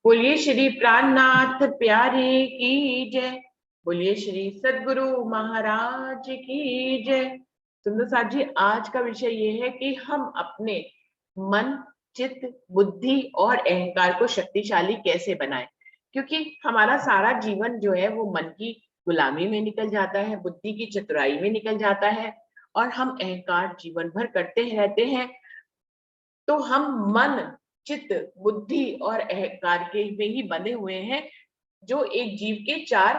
बोलिए श्री प्राणनाथ प्यारे की जय। बोलिए श्री सद्गुरु महाराज की जय। सुंदर साथ जी, आज का विषय ये है कि हम अपने मन, चित्त, बुद्धि और अहंकार को शक्तिशाली कैसे बनाएं। क्योंकि हमारा सारा जीवन जो है वो मन की गुलामी में निकल जाता है, बुद्धि की चतुराई में निकल जाता है और हम अहंकार जीवन भर करते रहते हैं। तो हम मन, चित्त, बुद्धि और अहंकार के में ही बंधे हुए हैं, जो एक जीव के चार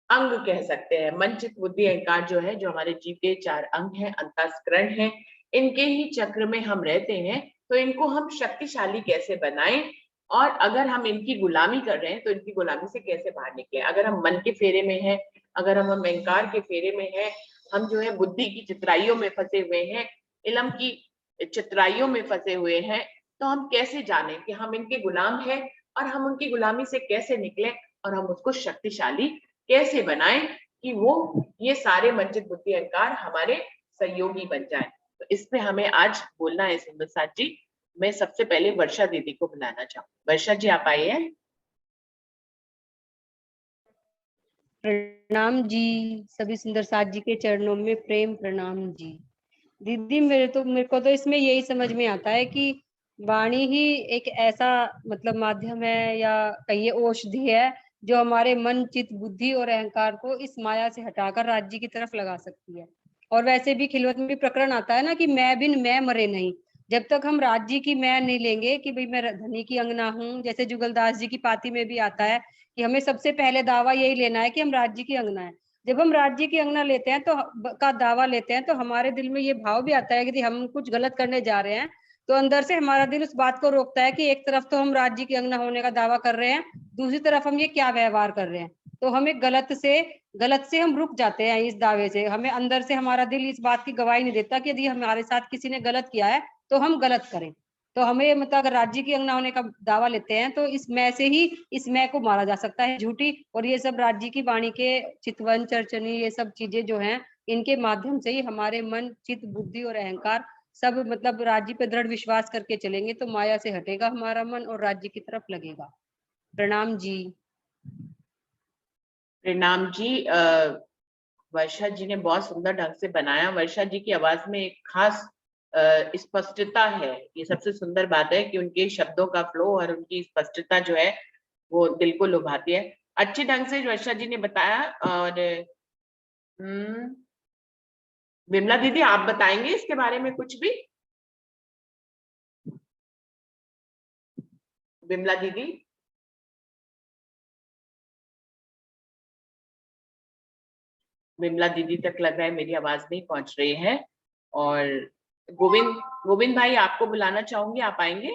अंग कह सकते हैं। मन, चित्त, बुद्धि, अहंकार जो है, जो हमारे जीव के चार अंग हैं, अंतःस्करण हैं, इनके ही चक्र में हम रहते हैं। तो इनको हम शक्तिशाली कैसे बनाएं, और अगर हम इनकी गुलामी कर रहे हैं तो इनकी गुलामी से कैसे बाहर निकले। अगर हम मन के फेरे में हैं, अगर हम अहंकार के फेरे में हैं, हम जो है बुद्धि की चितराइयों में फंसे हुए हैं, इलम की चितराइयों में फंसे हुए हैं, तो हम कैसे जाने कि हम इनके गुलाम हैं और हम उनकी गुलामी से कैसे निकले और हम उसको शक्तिशाली कैसे बनाएं कि वो ये सारे मंचित बुद्धि अहंकार हमारे सहयोगी बन जाए। तो इस पे हमें आज बोलना है सुंदर साथ जी। मैं सबसे पहले वर्षा दीदी को बुलाना चाहूँ। वर्षा जी आप आइए। प्रणाम जी। सभी सुंदर साथ जी के चरणों में प्रेम प्रणाम जी। दीदी मेरे को तो इसमें यही समझ में आता है कि वाणी ही एक ऐसा मतलब माध्यम है, या कहिए औषधि है, जो हमारे मन, चित्त, बुद्धि और अहंकार को इस माया से हटाकर राज्य की तरफ लगा सकती है। और वैसे भी खिलवत में भी प्रकरण आता है ना कि मैं बिन मैं मरे नहीं। जब तक हम राज्य की मैं नहीं लेंगे कि भाई मैं धनी की अंगना हूँ, जैसे जुगलदास जी की पाती में भी आता है कि हमें सबसे पहले दावा यही लेना है कि हम राज्य की अंगना है। जब हम राज्य की अंगना लेते हैं तो का दावा लेते हैं, तो हमारे दिल में ये भाव भी आता है कि हम कुछ गलत करने जा रहे हैं। तो अंदर से हमारा दिल उस बात को रोकता है कि एक तरफ तो हम राज्य की अंगना होने का दावा कर रहे हैं, दूसरी तरफ हम ये क्या व्यवहार कर रहे हैं। तो हमें गलत से हम रुक जाते हैं इस दावे से। हमें अंदर से हमारा दिल इस बात की गवाही नहीं देता कि यदि हमारे साथ किसी ने गलत किया है तो हम गलत करें। तो हमें मतलब अगर राज्य की अंगना होने का दावा लेते हैं तो इस मैं से ही इस मैं को मारा जा सकता है, झूठी। और ये सब राज्य की वाणी के चितवन चर्चनी ये सब चीजें जो हैं, इनके माध्यम से ही हमारे मन, चित्त, बुद्धि और अहंकार सब मतलब राज्य पे दृढ़ विश्वास करके चलेंगे तो माया से हटेगा हमारा मन और राज्य की तरफ लगेगा। प्रणाम जी। प्रणाम जी। वर्षा जी ने बहुत सुंदर ढंग से बनाया। वर्षा जी की आवाज में एक खास स्पष्टता है। ये सबसे सुंदर बात है कि उनके शब्दों का फ्लो और उनकी स्पष्टता जो है वो दिल को लुभाती है। अच्छे ढंग से वर्षा जी ने बताया। और विमला दीदी आप बताएंगे इसके बारे में कुछ भी। विमला दीदी। विमला दीदी तक लग रहा है मेरी आवाज नहीं पहुंच रही है। और गोविंद गोविंद भाई आपको बुलाना चाहूंगी, आप आएंगे।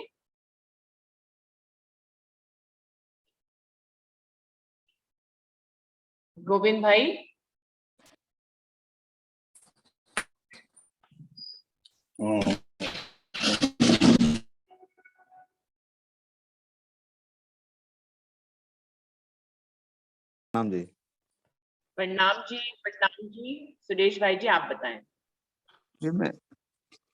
गोविंद भाई। प्रणाम जी। प्रणाम जी। प्रणाम जी। सुरेश भाई जी आप बताएं। जी मैं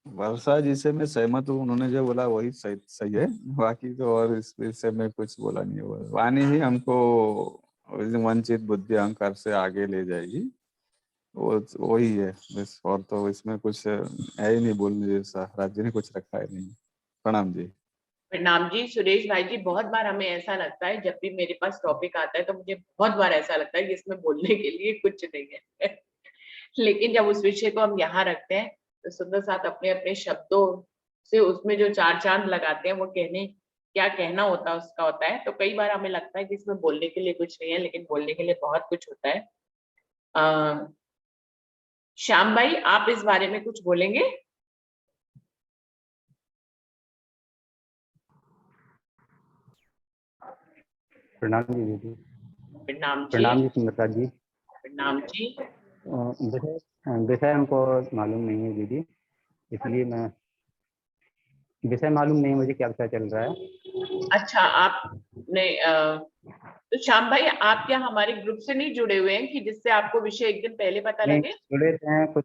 वर्षा जी से मैं सहमत हूँ, उन्होंने जो बोला वही सही सही है। बाकी तो और इस विषय में कुछ बोला नहीं हुआ। वाणी ही हमको वंचित बुद्धि अहंकार से आगे ले जाएगी, वो वही है बस। और तो इसमें कुछ है ही नहीं बोलने जैसा, राज्य ने कुछ रखा है नहीं। प्रणाम जी। प्रणाम जी। सुरेश भाई जी, बहुत बार हमें ऐसा लगता है जब भी मेरे पास टॉपिक आता है तो मुझे बहुत बार ऐसा लगता है कि इसमें बोलने के लिए कुछ नहीं है। लेकिन जब उस विषय को हम यहाँ रखते हैं तो सुंदर साथ अपने अपने शब्दों से उसमें जो चार चांद लगाते हैं, वो कहने क्या कहना होता है उसका होता है। तो कई बार हमें लगता है कि इसमें बोलने के लिए कुछ नहीं है, लेकिन बोलने के लिए बहुत कुछ होता है। श्याम भाई आप इस बारे में कुछ बोलेंगे। प्रणाम जी दीदी। प्रणाम जी। प्रणाम जी सुंदरता जी। प्रणाम जी। विषय हमको मालूम नहीं है दीदी, इसलिए मैं विषय मालूम नहीं मुझे क्या पता चल रहा है। अच्छा आपने तो श्याम भाई आप क्या हमारे ग्रुप से नहीं जुड़े हुए हैं कि जिससे आपको विषय एक दिन पहले पता नहीं लगे। जुड़े थे कुछ,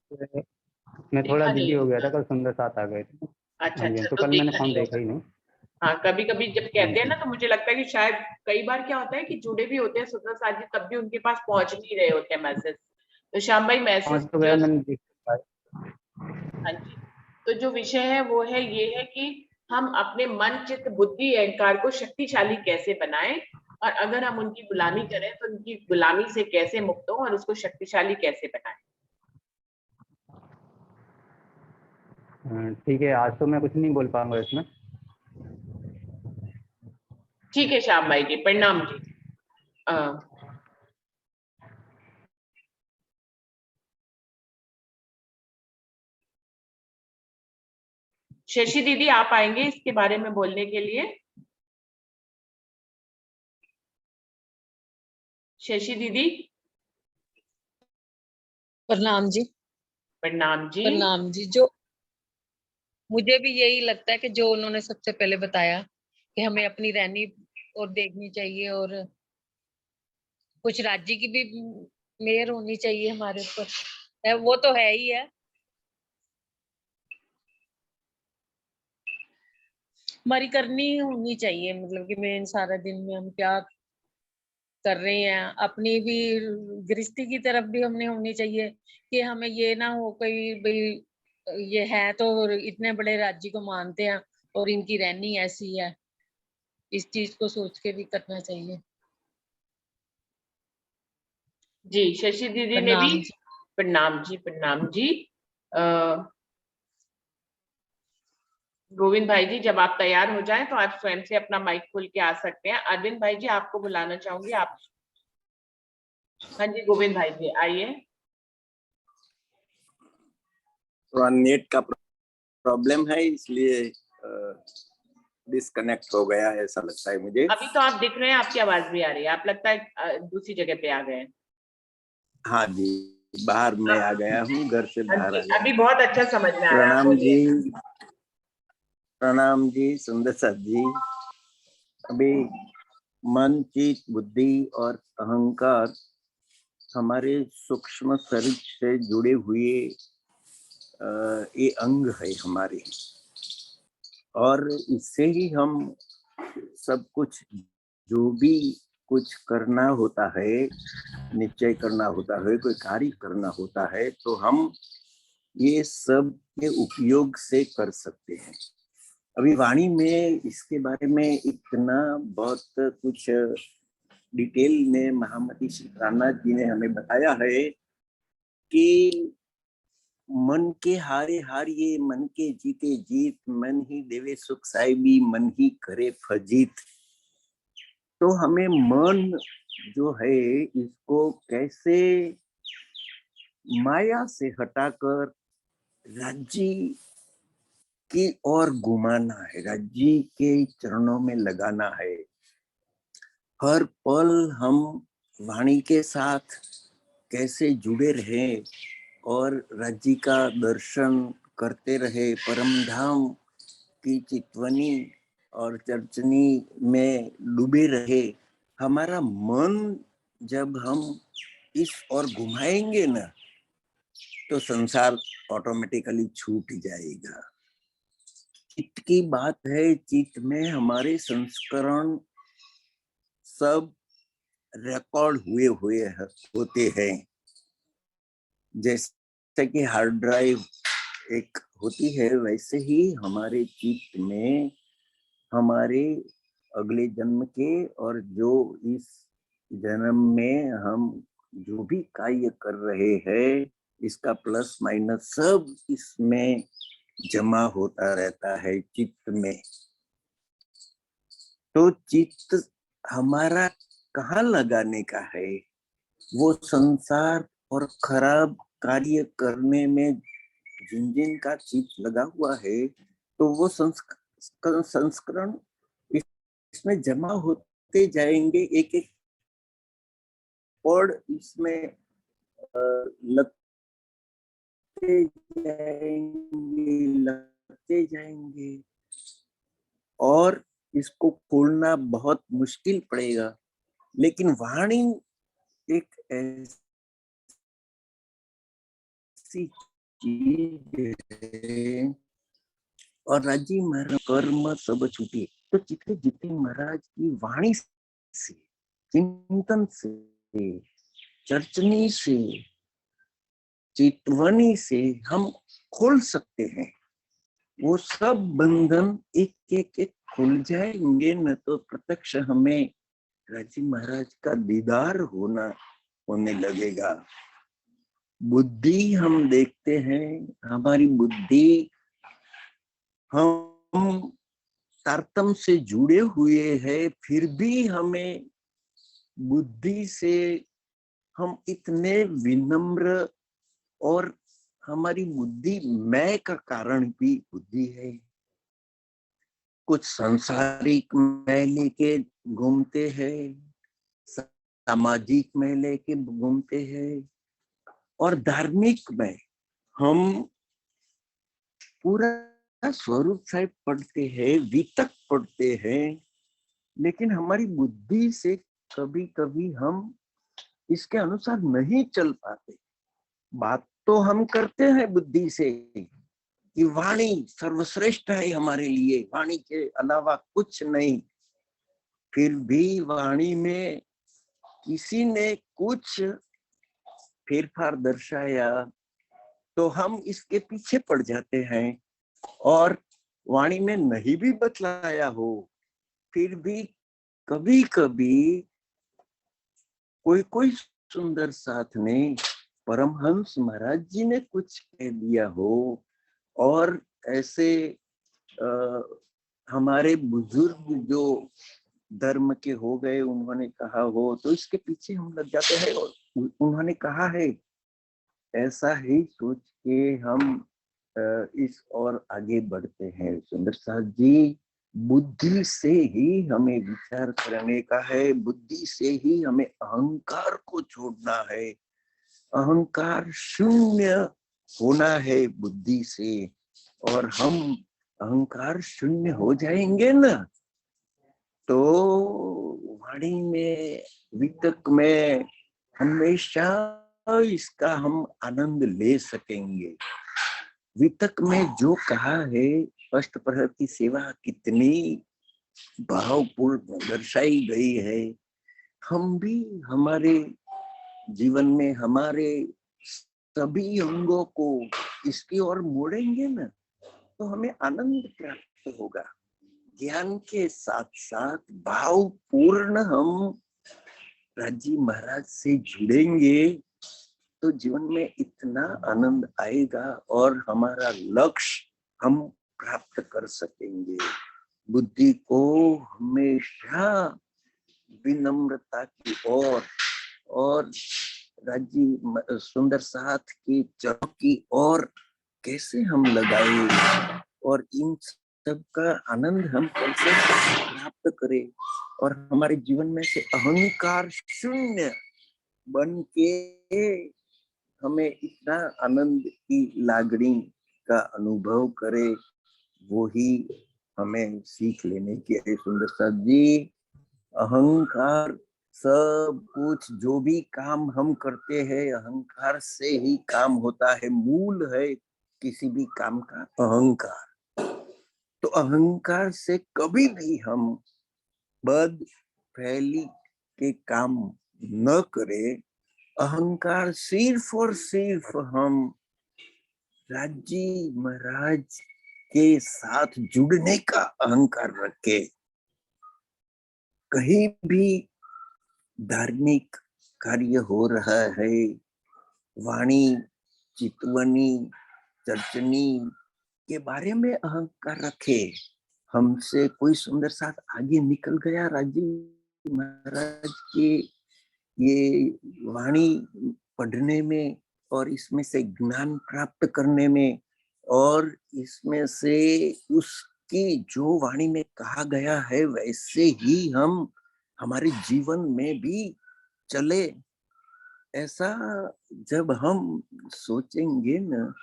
मैं थोड़ा देखा बिजी नहीं हो गया था, होगा। कल सुंदर साथ आ गए थे। अच्छा हाँ जी, अच्छा, तो तो कल मैंने देखा फोन नहीं देखा होगा। ही नहीं। हाँ, कभी कभी जब कहते हैं ना तो मुझे लगता है कि शायद कई बार क्या होता है कि जुड़े भी होते हैं सुंदर साथ जी, तब भी उनके पास पहुंच नहीं रहे होते हैं मैसेज। तो श्याम भाई मैसेज तो गया मैंने देख हाँ जी। तो जो विषय है वो है ये है कि हम अपने मन चित्त बुद्धि अहंकार को शक्तिशाली कैसे बनाएं, और अगर हम उनकी गुलामी करें तो उनकी गुलामी से कैसे मुक्त हो और उसको शक्तिशाली कैसे बनाएं। ठीक है, आज तो मैं कुछ नहीं बोल पाऊंगा इसमें। ठीक है श्याम भाई जी, प्रणाम जी। शशि दीदी आप आएंगे इसके बारे में बोलने के लिए? शशि दीदी। प्रणाम जी। प्रणाम जी। प्रणाम जी। जो मुझे भी यही लगता है कि जो उन्होंने सबसे पहले बताया कि हमें अपनी रहनी और देखनी चाहिए, और कुछ राज्य की भी मेयर होनी चाहिए हमारे ऊपर, वो तो है ही है। हमारी करनी होनी चाहिए, मतलब कि मेन सारा दिन में हम क्या कर रहे हैं, अपनी भी गृहस्थी की तरफ भी हमने होनी चाहिए कि हमें ये ना हो कोई भाई ये है तो इतने बड़े राज्य को मानते हैं और इनकी रहनी ऐसी है, इस चीज को सोच के भी करना चाहिए। जी शशि दीदी ने भी प्रणाम जी। प्रणाम जी। प्रणाम जी। गोविंद भाई जी जब आप तैयार हो जाएं तो आप स्वयं से अपना माइक खोल के आ सकते हैं। अरविंद भाई जी आपको बुलाना चाहूंगी आप। हाँ जी गोविंद भाई जी आइए। तो नेट का प्रॉब्लम है इसलिए डिस्कनेक्ट हो गया है ऐसा लगता है मुझे। अभी तो आप दिख रहे हैं, आपकी आवाज भी आ रही है, आप लगता है दूसरी जगह पे आ गए। हाँ जी, बाहर मैं आ गया हूँ, घर से बाहर आ गया। अभी बहुत अच्छा समझ में आ रहा है, प्रणाम बोलिए। जी। प्रणाम जी सुंदर साथ जी। अभी मन चित्त बुद्धि और अहंकार हमारे सूक्ष्म शरीर से जुड़े हुए ये अंग है हमारे, और इससे ही हम सब कुछ जो भी कुछ करना होता है, निश्चय करना होता है, कोई कार्य करना होता है, तो हम ये सब के उपयोग से कर सकते हैं। अभी वाणी में इसके बारे में इतना बहुत कुछ डिटेल में महामती श्री प्राणनाथ जी ने हमें बताया है कि मन के हारे हारिए मन के जीते जीत, मन ही देवे सुख साहिबी मन ही करे फजीत। तो हमें मन जो है इसको कैसे माया से हटाकर राज्य की ओर घुमाना है, राज्य के चरणों में लगाना है। हर पल हम वाणी के साथ कैसे जुड़े रहे और राज्य का दर्शन करते रहे, परम धाम की चितवनी और चर्चनी में डूबे रहे। हमारा मन जब हम इस ओर घुमाएंगे ना तो संसार ऑटोमेटिकली छूट जाएगा। चित्त की बात है, चित्त में हमारे संस्करण सब रिकॉर्ड हुए हुए होते हैं। जैसे कि हार्ड ड्राइव एक होती है, वैसे ही हमारे चित्त में हमारे अगले जन्म के और जो इस जन्म में हम जो भी कार्य कर रहे हैं इसका प्लस माइनस सब इसमें जमा होता रहता है चित्त में। तो चित्त हमारा कहाँ लगाने का है? वो संसार और खराब कार्य करने में जिन जिन का चित्त लगा हुआ है तो वो संस्करण इसमें जमा होते जाएंगे, एक एक और इसमें लगते जाएंगे और इसको खोलना बहुत मुश्किल पड़ेगा। लेकिन वाणी एक ऐसी चीज है, और राज्य मरण कर्म सब छूटे, तो चित्ते जिते महाराज की वाणी से, चिंतन से, चर्चनी से, चितवनी से हम खोल सकते हैं। वो सब बंधन एक एक एक खुल जाएंगे न तो प्रत्यक्ष हमें राजी महाराज का दीदार होने लगेगा। बुद्धि हम देखते हैं, हमारी बुद्धि हम तारतम से जुड़े हुए हैं, फिर भी हमें बुद्धि से हम इतने विनम्र, और हमारी बुद्धि मैं का कारण भी बुद्धि है। कुछ सांसारिक मैं लेके घूमते हैं, सामाजिक में लेके घूमते हैं, और धार्मिक में हम पूरा स्वरूप साहिब पढ़ते हैं, वितक पढ़ते हैं, लेकिन हमारी बुद्धि से कभी कभी हम इसके अनुसार नहीं चल पाते। बात तो हम करते हैं बुद्धि से कि वाणी सर्वश्रेष्ठ है हमारे लिए, वाणी के अलावा कुछ नहीं, फिर भी वाणी में किसी ने कुछ फेरफार दर्शाया तो हम इसके पीछे पड़ जाते हैं, और वाणी में नहीं भी बतलाया हो फिर भी कभी कभी कोई सुंदर साथ ने, परमहंस महाराज जी ने कुछ कह दिया हो, और ऐसे हमारे बुजुर्ग जो धर्म के हो गए उन्होंने कहा हो, तो इसके पीछे हम लग जाते हैं और उन्होंने कहा है, ऐसा ही सोच के हम इस और आगे बढ़ते हैं। सुंदर साथ जी, बुद्धि से ही हमें विचार करने का है, बुद्धि से ही हमें अहंकार को छोड़ना है, अहंकार शून्य होना है बुद्धि से, और हम अहंकार शून्य हो जाएंगे ना तो वाणी में, वितक में हमेशा इसका हम आनंद ले सकेंगे। वितक में जो कहा है, अष्टप्रहर की सेवा कितनी भावपूर्ण दर्शाई गई है, हम भी हमारे जीवन में हमारे सभी अंगों को इसकी ओर मोड़ेंगे ना तो हमें आनंद प्राप्त होगा। ज्ञान के साथ साथ भावपूर्ण हम राजी महाराज से जुड़ेंगे तो जीवन में इतना आनंद आएगा और हमारा लक्ष्य हम प्राप्त कर सकेंगे। बुद्धि को हमेशा विनम्रता की ओर और राजी सुंदर साथ की चरण की ओर कैसे हम लगाए, और इन सब का आनंद हम कैसे प्राप्त करें, और हमारे जीवन में से अहंकार शून्य बन के हमें इतना आनंद की लागणी का अनुभव करे, वो ही हमें सीख लेने की है। सुंदर साथ जी, अहंकार सब कुछ जो भी काम हम करते हैं अहंकार से ही काम होता है, मूल है किसी भी काम का अहंकार। तो अहंकार से कभी भी हम बद फैली के काम न करें। अहंकार सिर्फ और सिर्फ हम राजी महाराज के साथ जुड़ने का अहंकार रखे। कहीं भी धार्मिक कार्य हो रहा है, वाणी, चितवनी, चर्चनी के बारे में अहंकार रखे। हमसे कोई सुंदर साथ आगे निकल गया राजी महाराज के ये वाणी पढ़ने में और इसमें से ज्ञान प्राप्त करने में, और इसमें से उसकी जो वाणी में कहा गया है वैसे ही हम हमारे जीवन में भी चले। ऐसा जब हम सोचेंगे न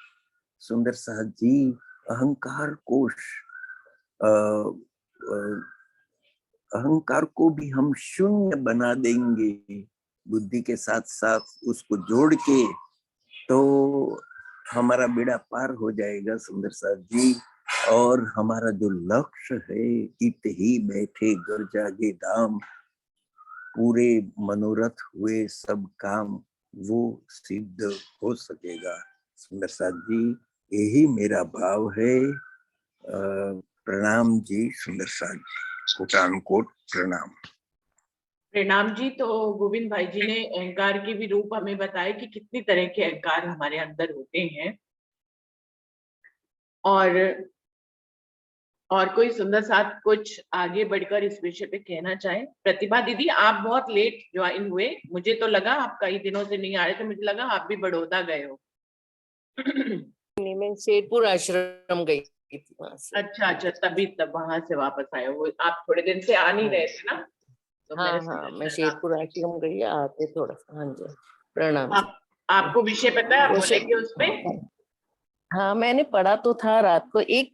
सुंदर साथ जी, अहंकार कोश अहंकार को भी हम शून्य बना देंगे बुद्धि के साथ साथ उसको जोड़ के, तो हमारा बेड़ा पार हो जाएगा। सुंदर साथ जी, और हमारा जो लक्ष्य है, इत ही बैठे घर जागे धाम, पूरे मनोरथ हुए सब काम, वो सिद्ध हो सकेगा। सुंदर साथ जी, यही मेरा भाव है। प्रणाम जी सुंदर साथ जी, कोटान कोट प्रणाम। प्रणाम जी। तो गोविंद भाई जी ने अहंकार के भी रूप हमें बताए कि कितनी तरह के अहंकार हमारे अंदर होते हैं। और कोई सुंदर साथ कुछ आगे बढ़कर इस विषय पे कहना चाहे? प्रतिभा दीदी, आप बहुत लेट ज्वाइन हुए, मुझे तो लगा आप कई दिनों से नहीं आ रहे थे, मुझे लगा आप भी बड़ौदा गए हो। नहीं, मैं शेरपुर आश्रम गई थी वहां से। अच्छा अच्छा, तभी तब वहां से वापस आए हो। आप थोड़े दिन से आ नहीं रहे थे ना, तो हाँ मैंने हाँ, मैं सोचा शायद शेरपुर आश्रम गई, आते थोड़ा सा। हाँ जी, प्रणाम जी। आपको विषय पता है, आप विषय, बोलेंगे उसपे? हाँ मैंने पढ़ा तो था रात को। 1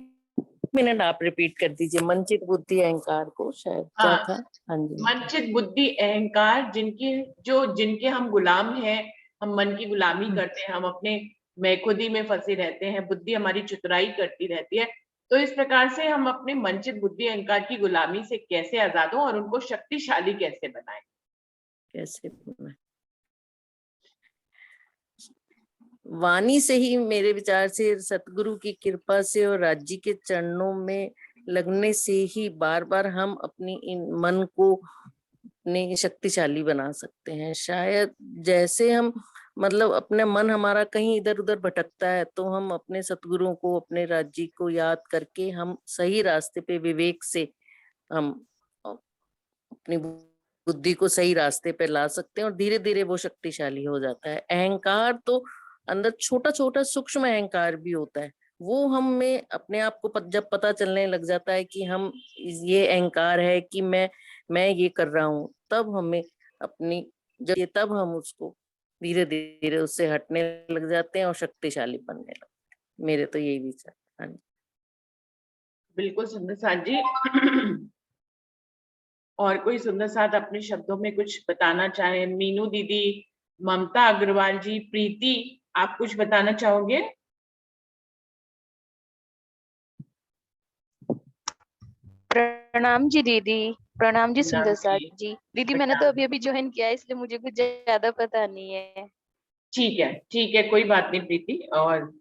मिनट आप रिपीट कर दीजिए। मनचित बुद्धि अहंकार को, शायद क्या हाँ, था? हाँ जी। मनचित बुद्धि अहंकार, जिनके हम गुलाम हैं, हम मन की गुलामी करते हैं, हम अपने मैं खुदी में फंसे रहते हैं, बुद्धि हमारी चतुराई करती रहती है। तो इस प्रकार से हम अपने मनचित बुद्धि अहंकार की गुलामी से कैसे आजाद हो और उनको शक्तिशाली कैसे बनाएं? कैसे बोलना? वाणी से ही, मेरे विचार से, सतगुरु की कृपा से और राज्य के चरणों में लगने से ही बार बार हम अपनी इन मन को अपने शक्तिशाली बना सकते हैं। शायद जैसे हम, मतलब अपने मन हमारा कहीं इधर उधर भटकता है, तो हम अपने सतगुरुओं को, अपने राज्य को याद करके हम सही रास्ते पे विवेक से हम अपनी बुद्धि को सही रास्ते पे ला सकते हैं, और धीरे धीरे वो शक्तिशाली हो जाता है। अहंकार तो अंदर छोटा छोटा सूक्ष्म अहंकार भी होता है, वो हम में अपने आप को जब पता चलने लग जाता है कि हम, ये अहंकार है कि मैं ये कर रहा हूँ, तब हमें अपनी, तब हम उसको धीरे धीरे उससे हटने लग जाते हैं और शक्तिशाली बनने लगते हैं। मेरे तो यही विचार। हाँ जी। बिल्कुल सुंदर साथ जी। और कोई सुंदर साथ अपने शब्दों में कुछ बताना चाहे? मीनू दीदी, ममता अग्रवाल जी, प्रीति, आप कुछ बताना चाहोगे? प्रणाम जी दीदी। प्रणाम जी सुंदर नाम साथ जी, जी। दीदी मैंने तो प्रणाम। अभी अभी ज्वाइन किया है, इसलिए मुझे कुछ ज्यादा पता नहीं है। ठीक है, कोई बात नहीं प्रीति। और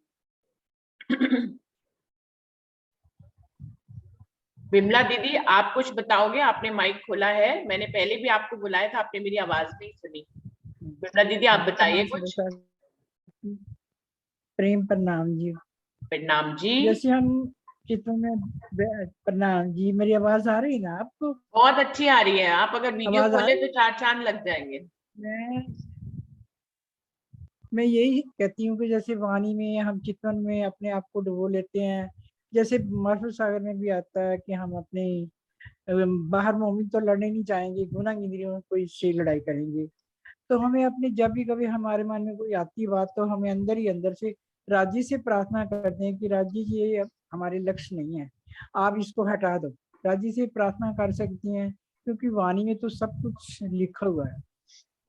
विमला दीदी, आप कुछ बताओगे? आपने माइक खोला है, मैंने पहले भी आपको बुलाया था, आपने मेरी आवाज नहीं सुनी। विमला दीदी, आप बताइए कुछ। प्रेम प्रणाम जी। प्रणाम जी। जैसे हम चित्रों में प्रणाम जी, मेरी आवाज आ रही है ना आपको? बहुत अच्छी आ रही है, आप अगर वीडियो आवाज आ खोले रही तो है? 4 चांद लग जाएंगे। मैं मैं यही कहती हूँ कि जैसे वाणी में हम चितवन में अपने आप को डुबो लेते हैं। जैसे महापुरुष सागर में भी आता है कि हम अपने बाहर मोमिन तो लड़ने नहीं चाहेंगे, गुनाह इंद्रियों में कोई से लड़ाई करेंगे। तो हमें अपने, जब भी कभी हमारे मन में कोई आती बात, तो हमें अंदर ही अंदर से राज्य से प्रार्थना करते हैं कि राज्य जी, ये हमारे लक्ष्य नहीं है, आप इसको हटा दो। राज्य से प्रार्थना कर सकती हैं, क्योंकि वाणी में तो सब कुछ लिखा हुआ है।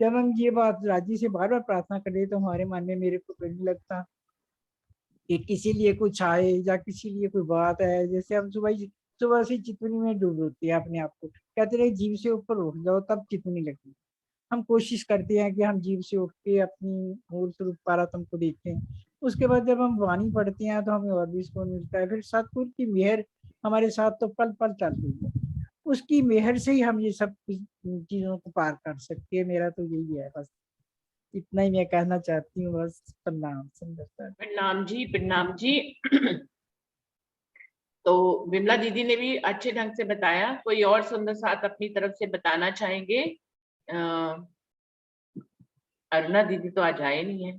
जब हम ये बात राज्य से बार बार प्रार्थना करें, तो हमारे मन में, मेरे को नहीं लगता कि किसी लिए कुछ आए या किसी लिए कोई बात है। जैसे हम सुबह से चितवनी में डूब होते हैं अपने आप को, कहते रहे जीव से ऊपर उठ जाओ, तब चितवनी लगती। हम कोशिश करते हैं कि हम जीव से उठ के अपनी मूल स्वरूप पारातम को देखें। उसके बाद जब हम वाणी पढ़ते हैं, तो हमें और भी सुकून मिलता है। फिर सतगुरु की मेहर हमारे साथ तो पल पल चल रही है, उसकी मेहर से ही हम ये सब चीजों को पार कर सकते हैं। मेरा तो यही है, बस इतना ही मैं कहना चाहती हूँ। बस प्रणाम सुंदर। प्रणाम जी, प्रणाम जी। तो विमला दीदी ने भी अच्छे ढंग से बताया। कोई और सुंदर साथ अपनी तरफ से बताना चाहेंगे? अरुणा दीदी तो आज आए नहीं है।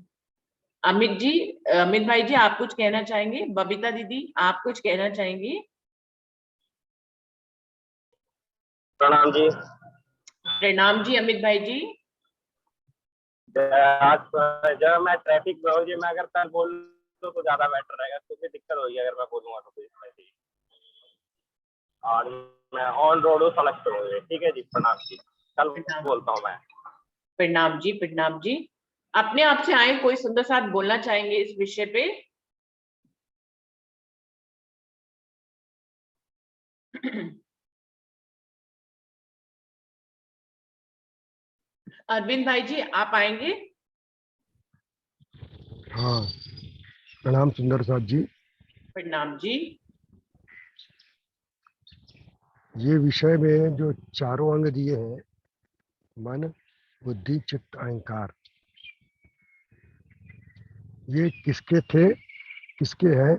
अमित जी, अमित भाई जी, आप कुछ कहना चाहेंगे? बबीता दीदी, आप कुछ कहना चाहेंगी? प्रणाम जी। प्रणाम जी अमित भाई जी। आज जब मैं ट्रैफिक में हूँ जी, मैं अगर कल बोल तो ज्यादा बेटर रहेगा, क्योंकि दिक्कत होगी अगर मैं बोलूंगा तो कुछ नहीं। और मैं ऑन रोड हूँ, सड़क पे हूँ। ठीक है जी, प्रणाम जी, कल बोलता हूँ मैं। प्रणाम जी, प्रणाम जी। अपने आप से आए, कोई सुंदर साथ बोलना चाहेंगे इस विषय पे? अरविंद भाई जी आप आएंगे? हाँ, प्रणाम सुंदर साथ जी। प्रणाम जी। ये विषय में जो चारों अंग दिए हैं, मन, बुद्धि, चित्त, अहंकार, ये किसके थे, किसके हैं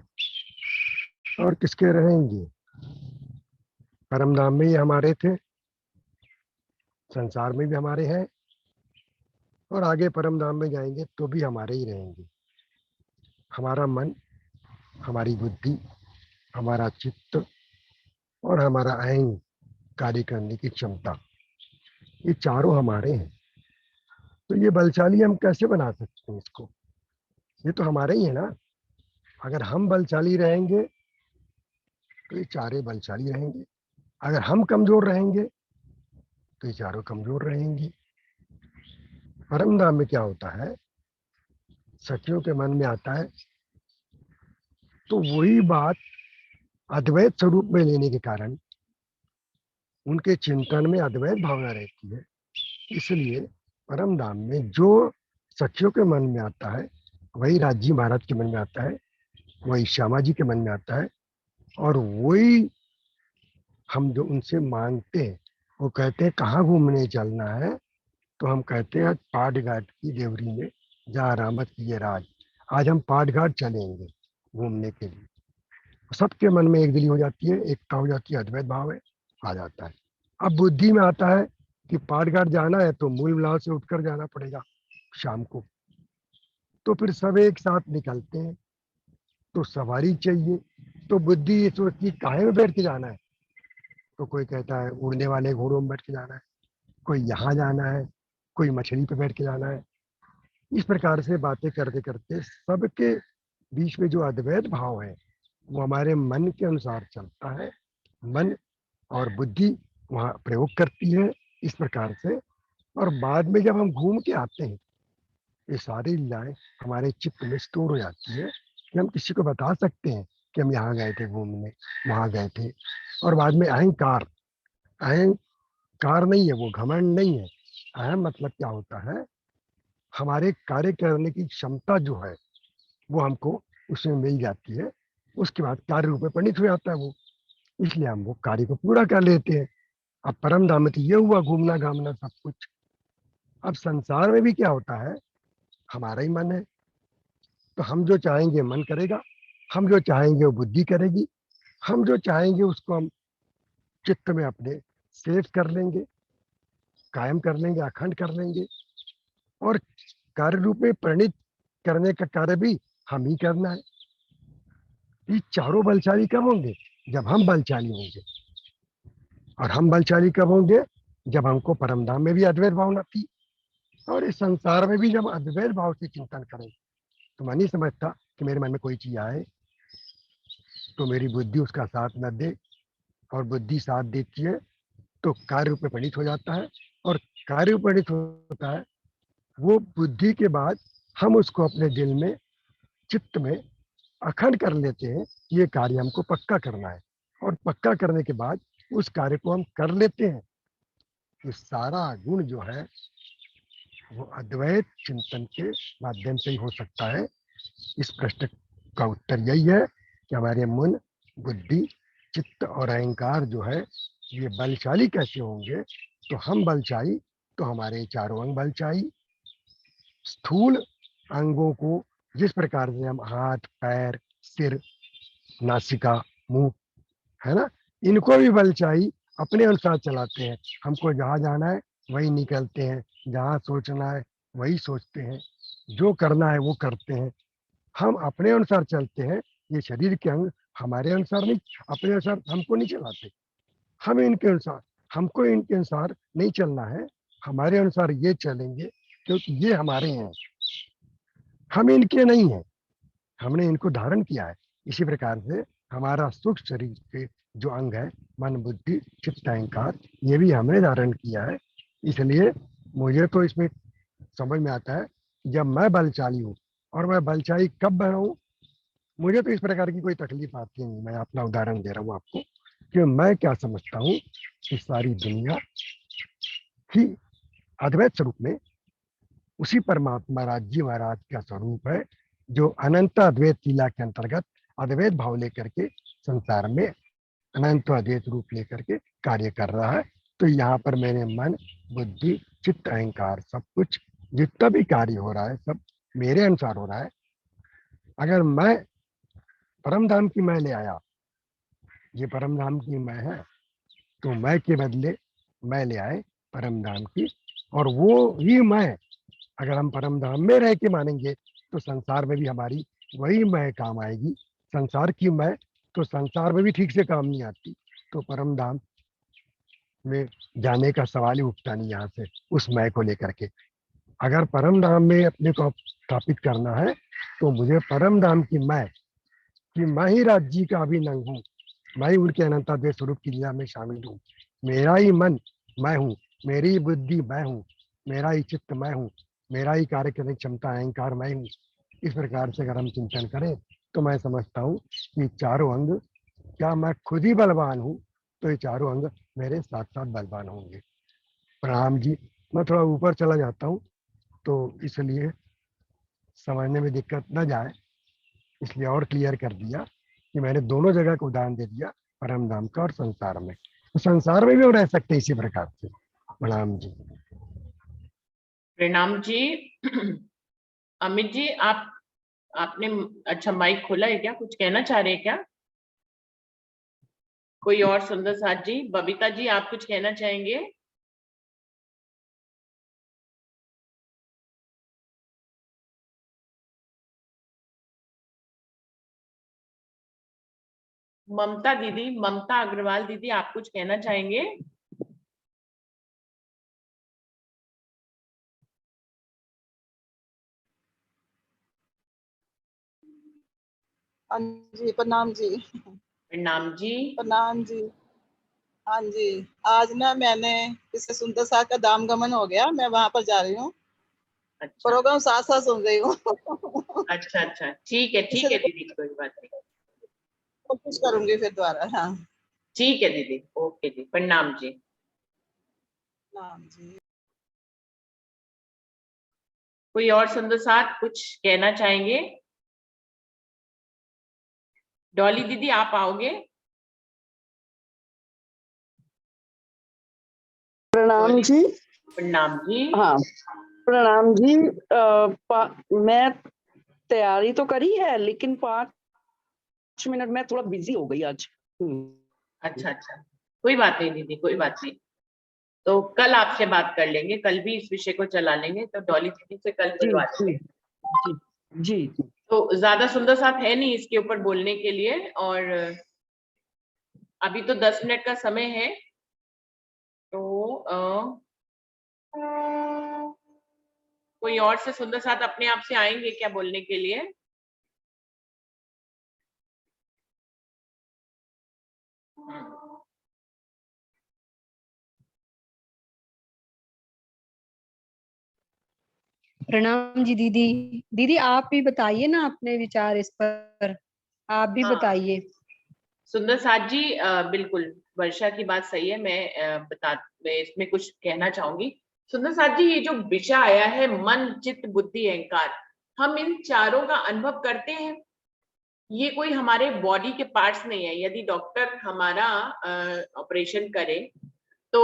और किसके रहेंगे? परम धाम में ये हमारे थे, संसार में भी हमारे हैं, और आगे परम धाम में जाएंगे तो भी हमारे ही रहेंगे। हमारा मन, हमारी बुद्धि, हमारा चित्त और हमारा अहंग कार्य करने की क्षमता, ये चारों हमारे हैं। तो ये बलशाली हम कैसे बना सकते हैं इसको? ये तो हमारे ही है ना। अगर हम बलशाली रहेंगे तो ये चारे बलशाली रहेंगे, अगर हम कमजोर रहेंगे तो ये चारों कमजोर रहेंगी। परम धाम में क्या होता है, सखियों के मन में आता है तो वही बात अद्वैत स्वरूप में लेने के कारण उनके चिंतन में अद्वैत भावना रहती है। इसलिए परम धाम में जो सखियों के मन में आता है वही राजी महाराज के मन में आता है, वही श्यामा जी के मन में आता है, और वही हम जो उनसे मांगते हैं। वो कहते हैं कहाँ घूमने चलना है, तो हम कहते हैं पाट घाट की देवरी में जहाँ रामत की ये राज, आज हम पाट घाट चलेंगे घूमने के लिए। सबके मन में एक दिली हो जाती है, एकता हो जाती है, अद्वैत भाव है, आ जाता है। अब बुद्धि में आता है कि पाट घाट जाना है तो मूल मिलाव से उठकर जाना पड़ेगा शाम को, तो फिर सब एक साथ निकलते हैं, तो सवारी चाहिए। तो बुद्धि ये सोचती काहे में बैठ के जाना है, तो कोई कहता है उड़ने वाले घोड़ों में बैठ के जाना है, कोई यहाँ जाना है, कोई मछली पे बैठ के जाना है। इस प्रकार से बातें करते करते सबके बीच में जो अद्वैत भाव है वो हमारे मन के अनुसार चलता है। मन और बुद्धि वहाँ प्रयोग करती है इस प्रकार से, और बाद में जब हम घूम के आते हैं ये सारी लीलाएं हमारे चित्त में स्टोर हो जाती है कि हम किसी को बता सकते हैं कि हम यहाँ गए थे घूमने, वहाँ गए थे। और बाद में अहंकार, अहंकार नहीं है वो, घमंड नहीं है। अहम मतलब क्या होता है, हमारे कार्य करने की क्षमता जो है वो हमको उसमें मिल जाती है, उसके बाद कार्य रूप में परिणित हो जाता है वो, इसलिए हम वो कार्य को पूरा कर लेते हैं। अब परम धाम में तो ये हुआ घूमना घामना सब कुछ। अब संसार में भी क्या होता है, हमारा ही मन है, तो हम जो चाहेंगे मन करेगा, हम जो चाहेंगे वो बुद्धि करेगी, हम जो चाहेंगे उसको हम चित्त में अपने सेव कर लेंगे, कायम कर लेंगे, अखंड कर लेंगे, और कार्य रूप में परिणित करने का कार्य भी हम ही करना है। ये चारों बलशाली कब होंगे, जब हम बलशाली होंगे। और हम बलशाली कब होंगे, जब हमको परम धाम में भी अद्वैत भावना थी, और इस संसार में भी जब अद्वैत भाव से चिंतन करें। तो मैं नहीं समझता कि मेरे मन में कोई चीज आए तो मेरी बुद्धि उसका साथ न दे, और बुद्धि साथ देती है तो कार्य रूप में परिणित हो जाता है, और कार्य रूप परिणित होता है वो बुद्धि के बाद हम उसको अपने दिल में चित्त में अखंड कर लेते हैं। ये कार्य हमको पक्का करना है, और पक्का करने के बाद उस कार्य को हम कर लेते हैं। तो सारा गुण जो है वो अद्वैत चिंतन के माध्यम से ही हो सकता है। इस प्रश्न का उत्तर यही है कि हमारे मन, बुद्धि, चित्त और अहंकार जो है ये बलशाली कैसे होंगे। तो हम बलशाली, तो हमारे चारों अंग बलशाली। स्थूल अंगों को जिस प्रकार से हम हाथ, पैर, सिर, नासिका, मुंह, है ना, इनको भी बलशाली अपने अनुसार चलाते हैं। हमको जहाँ जाना है वही निकलते हैं, जहाँ सोचना है वही सोचते हैं, जो करना है वो करते हैं। हम अपने अनुसार चलते हैं। ये शरीर के अंग हमारे अनुसार नहीं, अपने अनुसार हमको नहीं चलाते। हम इनके अनुसार, हमको इनके अनुसार नहीं चलना है, हमारे अनुसार ये चलेंगे, क्योंकि ये हमारे हैं, हम इनके नहीं हैं, हमने इनको धारण किया है। इसी प्रकार से हमारा सूक्ष्म शरीर के जो अंग है, मन, बुद्धि, चित्त, अहंकार, ये भी हमने धारण किया है। इसलिए मुझे तो इसमें समझ में आता है जब मैं बलशाली हूँ, और मैं बलशाली कब बनाऊँ, मुझे तो इस प्रकार की कोई तकलीफ आती नहीं। मैं अपना उदाहरण दे रहा हूँ आपको कि मैं क्या समझता हूँ कि सारी दुनिया ही अद्वैत स्वरूप में उसी परमात्मा राज्य महाराज का स्वरूप है, जो अनंत अद्वैत लीला के अंतर्गत अद्वैत भाव लेकर के संसार में अनंत अद्वैत रूप लेकर के कार्य कर रहा है। तो यहाँ पर मेरे मन, बुद्धि, चित्त, अहंकार, सब कुछ जितना भी कार्य हो रहा है सब मेरे अनुसार हो रहा है। अगर मैं परम धाम की मैं ले आया, ये परम धाम की मैं है, तो मैं के बदले मैं ले आए परम धाम की, और वो ही मैं अगर हम परम धाम में रह के मानेंगे तो संसार में भी हमारी वही मैं काम आएगी। संसार की मैं तो संसार में भी ठीक से काम नहीं आती, तो परम धाम में जाने का सवाल ही उठता नहीं यहाँ से उस मैं को लेकर के। अगर परम धाम में अपने को स्थापित करना है तो मुझे परम धाम की मैं कि मैं ही राज्य का अभिनंग हूँ, मैं ही उनके अनंताद्वैत स्वरूप की लीला में शामिल हूँ, मेरा ही मन मैं हूँ, मेरी ही बुद्धि मैं हूँ, मेरा ही चित्त मैं हूँ, मेरा ही कार्य करने की क्षमता अहंकार मैं हूँ। इस प्रकार से अगर हम चिंतन करें तो मैं समझता हूँ कि चारों अंग, क्या मैं खुद ही बलवान हूँ तो ये चारों अंग मेरे साथ साथ बलवान होंगे। प्रणाम जी। मैं थोड़ा ऊपर चला जाता हूँ तो इसलिए समझने में दिक्कत न जाए, इसलिए और क्लियर कर दिया कि मैंने दोनों जगह का उदाहरण दे दिया, परम धाम का और संसार में। तो संसार में भी हम रह सकते इसी प्रकार से। प्रणाम जी। प्रणाम जी। अमित जी, आपने अच्छा माइक खोला है क्या? कुछ कहना चाह रहे हैं क्या? कोई और? सुंदर साथ जी, बबीता जी, आप कुछ कहना चाहेंगे? ममता दीदी, ममता अग्रवाल दीदी, आप कुछ कहना चाहेंगे? हाँ जी, प्रणाम जी। प्रणाम जी। प्रणाम जी। हाँ जी, आज ना मैंने इससे सुंदर सा का दाम गमन हो गया, मैं वहां पर जा रही हूँ। अच्छा प्रोग्राम साथ साथ सुन रही हूँ। अच्छा अच्छा, ठीक है दीदी, कोई बात नहीं, कोशिश करूंगी फिर दोबारा। हाँ, ठीक है दीदी, ओके जी, प्रणाम जी। प्रणाम जी। कोई और सुंदर साथ कुछ कहना चाहेंगे? डॉली दीदी, आप आओगे? प्रणाम जी। प्रणाम जी। हाँ, प्रणाम जी। मैं तैयारी तो करी है लेकिन 5 मिनट में थोड़ा बिजी हो गई आज। अच्छा अच्छा, कोई बात नहीं दीदी, कोई बात नहीं, तो कल आपसे बात कर लेंगे, कल भी इस विषय को चला लेंगे, तो डॉली दीदी से कल जी बुलवा जी लेंगे। जी जी। तो ज्यादा सुंदर साथ है नहीं इसके ऊपर बोलने के लिए, और अभी तो 10 मिनट का समय है, तो कोई और से सुंदर साथ अपने आप से आएंगे क्या बोलने के लिए? प्रणाम जी दीदी। दीदी आप भी बताइए ना अपने विचार इस पर, आप भी हाँ, बताइए। सुंदर साथ जी, बिल्कुल वर्षा की बात सही है, मैं इसमें कुछ कहना चाहूंगी। सुंदर साथ जी, ये जो विषय आया है मन, चित्त, बुद्धि, अहंकार, हम इन चारों का अनुभव करते हैं। ये कोई हमारे बॉडी के पार्ट्स नहीं है। यदि डॉक्टर हमारा ऑपरेशन करे तो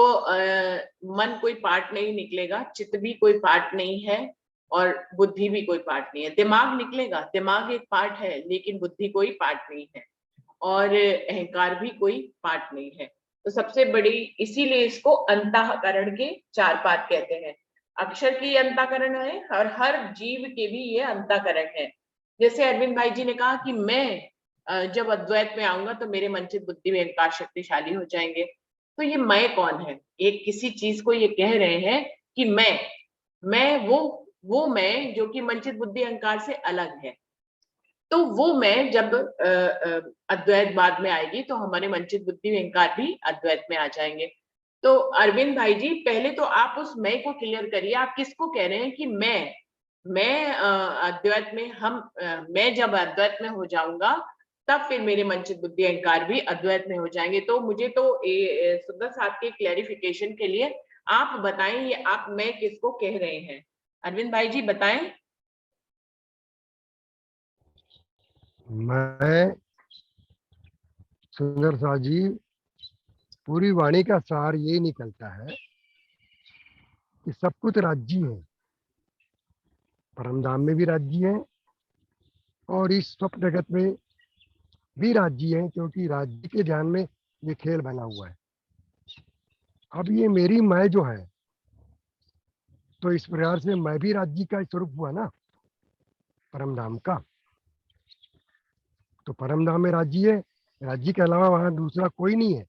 मन कोई पार्ट नहीं निकलेगा, चित्त भी कोई पार्ट नहीं है, और बुद्धि भी कोई पार्ट नहीं है। दिमाग निकलेगा, दिमाग एक पार्ट है, लेकिन बुद्धि कोई पार्ट नहीं है, और अहंकार भी कोई पार्ट नहीं है। तो सबसे बड़ी, इसीलिए इसको अंतःकरण के 4 पार्ट कहते हैं। अक्षर की अंतःकरण है, और हर जीव के भी ये अंतःकरण है। जैसे अरविंद भाई जी ने कहा कि मैं जब अद्वैत में आऊंगा तो मेरे मन, चित्त, बुद्धि में अहंकार शक्तिशाली हो जाएंगे। तो ये मैं कौन है? एक किसी चीज को ये कह रहे हैं कि मैं वो मैं जो कि मन, चित्त, बुद्धि, अहंकार से अलग है। तो वो मैं जब अद्वैत बाद में आएगी तो हमारे मन, चित्त, बुद्धि, अहंकार भी अद्वैत में आ जाएंगे। तो अरविंद भाई जी, पहले तो आप उस मैं को क्लियर करिए, आप किसको कह रहे हैं कि मैं अद्वैत में मैं जब अद्वैत में हो जाऊंगा तब फिर मेरे मन चित बुद्धि अहंकार भी अद्वैत में हो जाएंगे। तो मुझे तो सुंदर साहब के क्लैरिफिकेशन के लिए आप बताएं, ये आप मैं किसको कह रहे हैं? अरविंद भाई जी बताएं। मैं सुंदर साह जी, पूरी वाणी का सार ये निकलता है कि सब कुछ राज्य है, परमधाम में भी राज्य है और इस स्वप्न जगत में भी राज्य है, क्योंकि राज्य के ध्यान में ये खेल बना हुआ है। अब ये मेरी मैं जो है, तो इस प्रकार से मैं भी राज्य का स्वरूप हुआ ना, परमधाम का। तो परमधाम में राज्य है, राज्य के अलावा वहां दूसरा कोई नहीं है।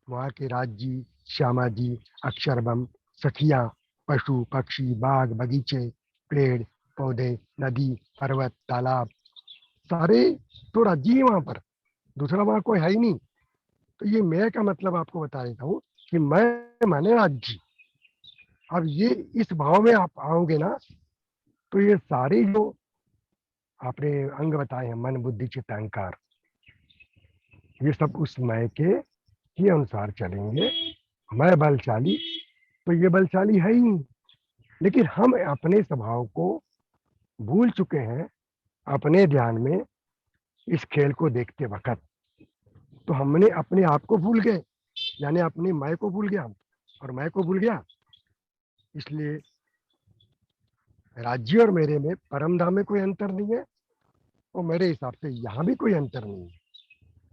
वहां के राज्य, श्यामा जी, अक्षरबम, सखिया, पशु पक्षी, बाग बगीचे, पेड़ पौधे, नदी पर्वत तालाब, सारे तो राज्य है वहां पर, दूसरा वहां कोई है ही नहीं। तो ये मैं का मतलब आपको बता देता हूँ कि मैं माने राज्य। अब ये इस भाव में आप आओगे ना, तो ये सारे जो आपने अंग बताए हैं, मन बुद्धि चित्त अहंकार, ये सब उस मैं के ही अनुसार चलेंगे। मैं बलशाली, तो ये बलशाली है ही नहीं, लेकिन हम अपने स्वभाव को भूल चुके हैं अपने ध्यान में इस खेल को देखते वक्त। तो हमने अपने आप को भूल गए, यानी अपने मैं को भूल गया, और मैं को भूल गया, इसलिए राज्य और मेरे में परमधाम में कोई अंतर नहीं है, और मेरे हिसाब से यहाँ भी कोई अंतर नहीं है।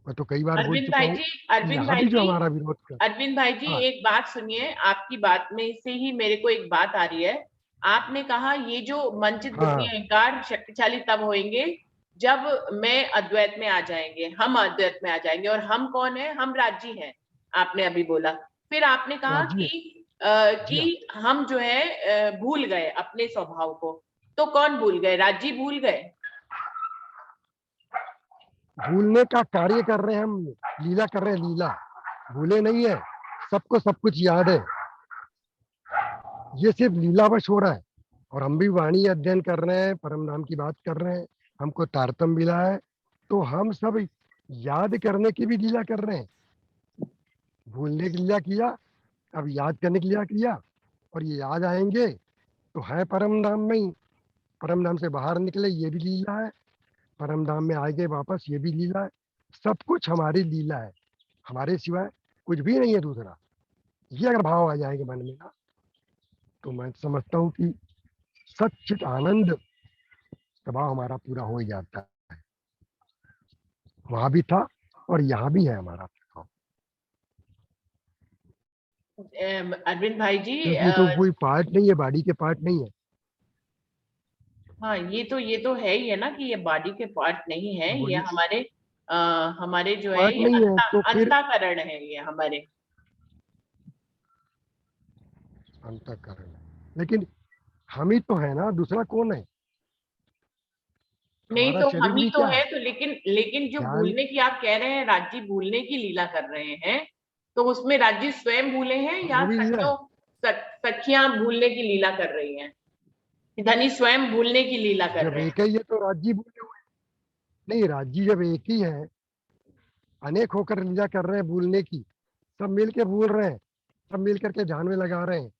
मैं तो कई बार बोल अरविंद चुका भाई हूँ जी, कि अरविंद यहाँ भाई भी जो जी, हमारा विरोध कर। अरविंद भाई जी, हाँ। एक बात सुनिए, आपकी बात में से ही मेरे को एक बात आ रही है। आपने कहा ये जो मनचित बुद्धि हाँ। अहंकार शक्तिशाली तब होंगे जब मैं अद्वैत में आ जाएंगे, हम अद्वैत में आ जाएंगे। और हम कौन है? हम राज्य हैं, आपने अभी बोला। फिर आपने कहा राज्य। कि हम जो है भूल गए अपने स्वभाव को। तो कौन भूल गए? राज्य भूल गए? भूलने का कार्य कर रहे हैं हम, लीला कर रहे हैं, लीला भूले नहीं है, सबको सब कुछ याद है, ये सिर्फ लीलावश हो रहा है। और हम भी वाणी अध्ययन कर रहे हैं, परम नाम की बात कर रहे हैं, हमको तारतम्य मिला है, तो हम सब याद करने की भी लीला कर रहे हैं। भूलने की लीला किया, अब याद करने की लीला किया, और ये याद आएंगे तो है परम नाम में ही। परम नाम से बाहर निकले, ये भी लीला है, परम धाम में आए गए वापस, ये भी लीला है। सब कुछ हमारी लीला है, हमारे सिवाय कुछ भी नहीं है दूसरा। ये अगर भाव आ जाएंगे मन में ना, तो मैं समझता हूँ कि सच्चित आनंद स्वभाव हमारा पूरा हो ही जाता है। वहां भी था और यहाँ भी है हमारा स्वभाव, अरविंद भाई जी, क्योंकि तो कोई पार्ट नहीं है, बॉडी के पार्ट नहीं है। हाँ, ये तो है ही है ना कि ये बॉडी के पार्ट नहीं है, ये बोलिए। हमारे जो है पार्ट ये नहीं है तो फिर अंतःकरण है, ये हमारे। अंतःकरण है, लेकिन हम ही तो है ना, दूसरा कौन है? नहीं हमारा तो हम शरीर ही भी तो क्या है, है? तो लेकिन जो ध्यान। भूलने की आप कह रहे हैं, राज्य भूलने की लीला कर रहे हैं, तो उसमें राज्य स्वयं भूले हैं या वो भी लीला है। सखियां भूलने की लीला कर रही हैं? धनी स्वयं भूलने की लीला कर जब रहे हैं? एक ही है तो राज्य भूले हुए। नहीं, राज्य जब एक ही है, अनेक होकर लीला कर रहे हैं भूलने की, सब मिल के भूल रहे हैं, सब मिल करके ध्यान में लगा रहे हैं,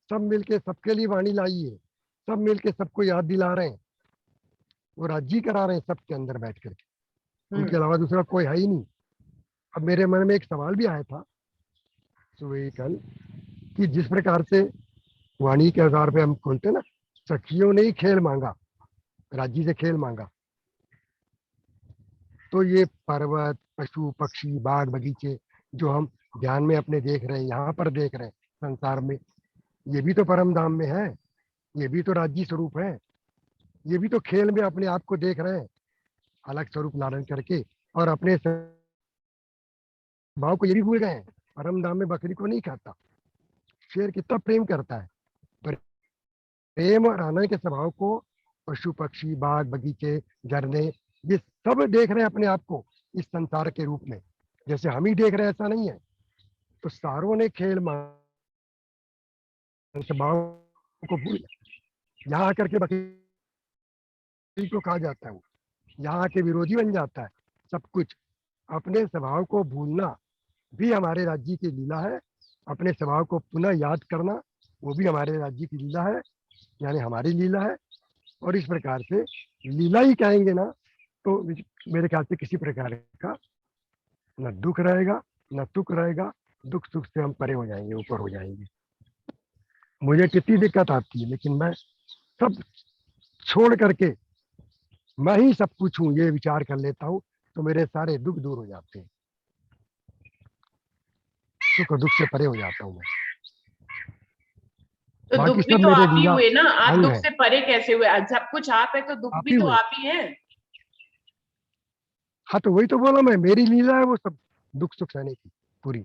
सब मिल के सबके लिए वाणी लाई है, सब मिल के सबको याद दिला रहे हैं, वो राज्य करा रहे हैं सबके अंदर बैठ करके, उनके अलावा दूसरा कोई है ही नहीं। अब मेरे मन में एक सवाल भी आया था सुबह कल, कि जिस प्रकार से वाणी के आधार पे हम खोलते ना, सखियों ने ही खेल मांगा, राज्य से खेल मांगा, तो ये पर्वत पशु पक्षी बाग बगीचे जो हम ध्यान में अपने देख रहे हैं, यहाँ पर देख रहे हैं संसार में, ये भी तो परम धाम में है, ये भी तो राज्य स्वरूप है, ये भी तो खेल में अपने आप को देख रहे हैं अलग स्वरूप धारण करके, और अपने भाव को ये भी भूल गए हैं। परम धाम में बकरी को नहीं खाता, शेर कितना प्रेम करता है, पर प्रेम और आनंद के स्वभाव को पशु पक्षी बाग बगीचे झरने ये सब देख रहे हैं अपने आप को इस संसार के रूप में, जैसे हम ही देख रहे हैं ऐसा नहीं है। तो सारों ने खेल स्वभाव को भूल, यहाँ आकर के बकरी को कहा जाता है, वो यहाँ आके विरोधी बन जाता है, सब कुछ। अपने स्वभाव को भूलना भी हमारे राज्य की लीला है, अपने स्वभाव को पुनः याद करना वो भी हमारे राज्य की लीला है, यानी हमारी लीला है। और इस प्रकार से लीला ही कहेंगे ना तो मेरे ख्याल से किसी प्रकार का न दुख रहेगा न सुख रहेगा, दुख सुख से हम परे हो जाएंगे, ऊपर हो जाएंगे। मुझे कितनी दिक्कत आती है, लेकिन मैं सब छोड़ करके मैं ही सब कुछ हूँ ये विचार कर लेता हूँ तो मेरे सारे दुख दूर हो जाते हैं, सुख और दुख से परे हो जाता हूँ मैं। तो दुख बाकी भी सब तो मेरे आप ही लीला हुए ना, आप अंग दुख है, से परे कैसे हुए? सब कुछ आप है तो दुख आप भी ही तो हुए। आप ही हैं। हाँ तो वही तो बोला मैं, मेरी लीला है वो सब दुख सुख सहने की पूरी,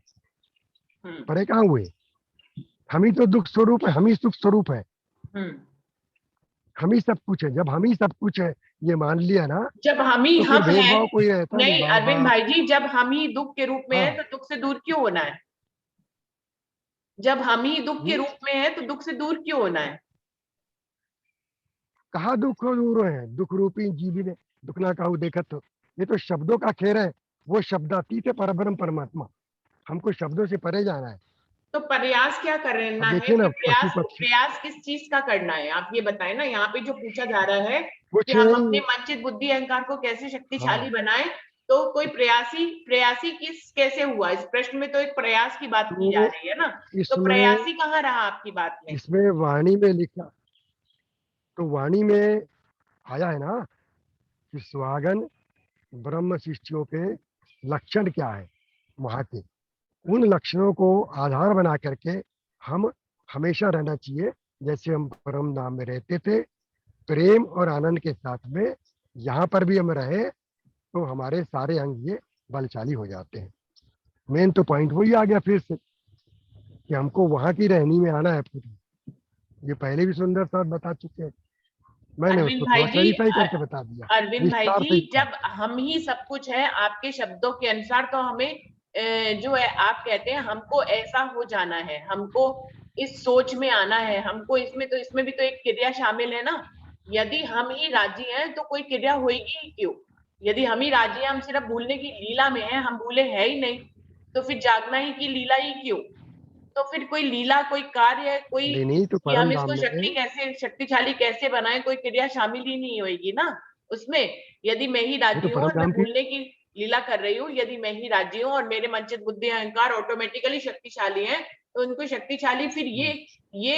परे कहाँ हुए? हम ही तो दुख स्वरूप है, हम ही सुख स्वरूप है, हम ही सब कुछ है। जब हम ही सब कुछ है ये मान लिया ना, जब हम ही तो फिर हम हैं, भेदभाव कोई रहता नहीं। नहीं बाबा अरविंद भाई जी, जब हम ही दुख के रूप में है हाँ तो दुख से दूर क्यों होना है? जब हम ही दुख के रूप में है तो दुख से दूर क्यों होना है? कहा दुख दूर है, दुख रूपी जीवी ने दुख ना कहूँ देखत तो, ये तो शब्दों का खेल है। वो शब्दातीत है परब्रह्म परमात्मा, हमको शब्दों से परे जाना है। तो प्रयास क्या करना अब है देखिए कि ना पशु प्रयास पक्षी प्रयास किस चीज का करना है? आप ये बताएं ना, यहाँ पे जो पूछा जा रहा है कुछ कि हम अपने नहीं। वंचित बुद्धि अहंकार को कैसे शक्तिशाली हाँ बनाएं, तो कोई प्रयासी प्रयासी किस कैसे हुआ? इस प्रश्न में तो एक प्रयास की बात की जा तो रही है ना, तो इसमें प्रयासी कहाँ रहा आपकी बात में? इसमें वाणी में लिखा, तो वाणी में आया है ना कि स्वागन ब्रह्म शिष्यों के लक्षण क्या है वहां के, उन लक्षणों को आधार बना करके हम हमेशा रहना चाहिए जैसे हम परम धाम में रहते थे, प्रेम और आनंद के साथ में। यहाँ पर भी हम रहे तो हमारे सारे अंग ये बलशाली हो जाते हैं। मेन तो पॉइंट वही आ गया फिर से कि हमको वहां की रहनी में आना है पूरी। ये पहले भी सुंदर साथ बता चुके हैं, मैंने अरविंद उसको भाई थोड़ा जी, क्लैरिफाई करके बता दिया अरविंद भाई विस्तार से जी, ही। जब हम ही सब कुछ है आपके शब्दों के अनुसार, तो हमें जो है आप कहते हैं हमको ऐसा हो जाना है, हमको इस सोच में आना है, हमको इसमें, तो इसमें भी तो एक क्रिया शामिल है ना। यदि हम ही राजी हैं तो कोई क्रिया होगी ही क्यों? यदि हम ही राजी हैं, हम सिर्फ भूलने की लीला में हैं, हम भूले हैं ही नहीं, तो फिर जागना ही की लीला ही क्यों? तो फिर कोई लीला, कोई कार्य, कोई नहीं तो कि हम परम धाम इसको में शक्तिशाली कैसे बनाए, कोई क्रिया शामिल ही नहीं होगी ना उसमें। यदि मैं ही ये तो राजी हूँ परम और मैं धाम की भूलने की लीला कर रही हूँ, यदि मैं ही राजी हूँ और मेरे मनचित बुद्धि अहंकार ऑटोमेटिकली शक्तिशाली है, तो उनको शक्तिशाली फिर ये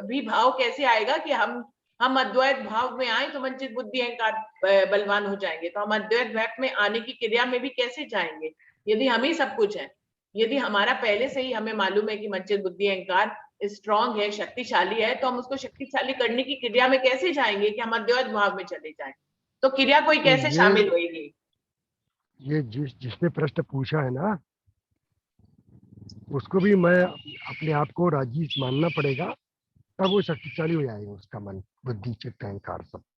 भी भाव कैसे आएगा कि हम अद्वैत भाव में आए तो मनचित बुद्धि अहंकार बलवान हो जाएंगे, तो हम अद्वैत भाव में आने की क्रिया में भी कैसे जाएंगे यदि हम ही सब कुछ है? यदि हमारा पहले से ही हमें मालूम है कि मनचित बुद्धि अहंकार स्ट्रांग है, शक्तिशाली है, तो हम उसको शक्तिशाली करने की क्रिया में कैसे जाएंगे कि हम अद्वैत भाव में चले जाएं? तो क्रिया कोई तो कैसे शामिल होगी? ये जिसने प्रश्न पूछा है ना उसको भी मैं अपने आप को राजी मानना पड़ेगा, तब वो शक्तिशाली हो जाएगा उसका मन बुद्धि चित्त अहंकार सब।